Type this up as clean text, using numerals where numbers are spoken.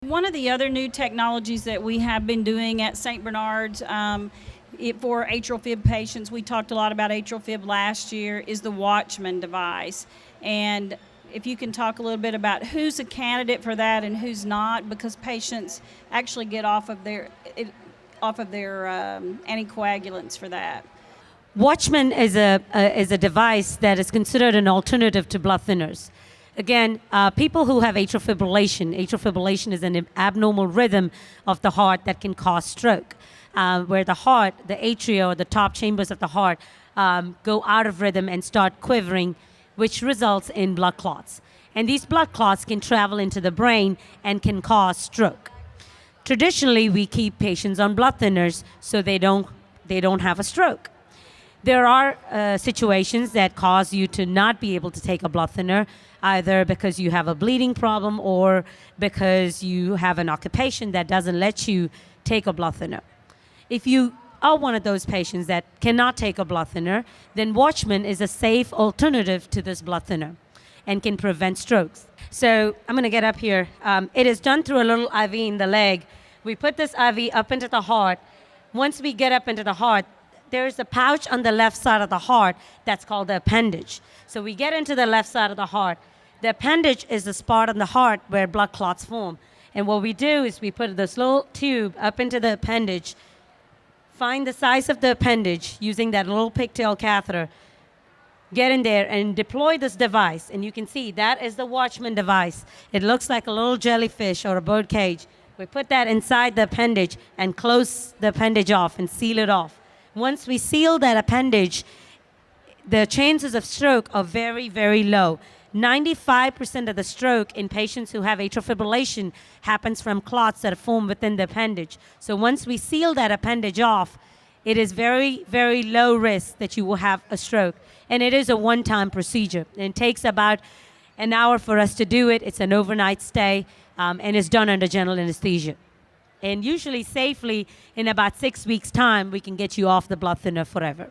One of the other new technologies that we have been doing at St. Bernard's for atrial fib patients, we talked a lot about atrial fib last year, is the Watchman Device. And if you can talk a little bit about who's a candidate for that and who's not, because patients actually get off of their anticoagulants for that. Watchman is a device that is considered an alternative to blood thinners. Again, people who have atrial fibrillation is an abnormal rhythm of the heart that can cause stroke, where the heart, the atria, or the top chambers of the heart go out of rhythm and start quivering, which results in blood clots. And these blood clots can travel into the brain and can cause stroke. Traditionally, we keep patients on blood thinners so they don't have a stroke. There are situations that cause you to not be able to take a blood thinner, either because you have a bleeding problem or because you have an occupation that doesn't let you take a blood thinner. If you are one of those patients that cannot take a blood thinner, then Watchman is a safe alternative to this blood thinner and can prevent strokes. So I'm going to get up here. It is done through a little IV in the leg. We put this IV up into the heart. Once we get up into the heart, there's a pouch on the left side of the heart that's called the appendage. So we get into the left side of the heart. The appendage is the spot on the heart where blood clots form. And what we do is we put this little tube up into the appendage, find the size of the appendage using that little pigtail catheter, get in there and deploy this device. And you can see that is the Watchman device. It looks like a little jellyfish or a bird cage. We put that inside the appendage and close the appendage off and seal it off. Once we seal that appendage, the chances of stroke are very, very low. 95% of the stroke in patients who have atrial fibrillation happens from clots that form within the appendage. So once we seal that appendage off, it is very, very low risk that you will have a stroke. And it is a one-time procedure. And it takes about an hour for us to do it. It's an overnight stay, and it's done under general anesthesia. And usually safely, in about 6 weeks' time, we can get you off the blood thinner forever.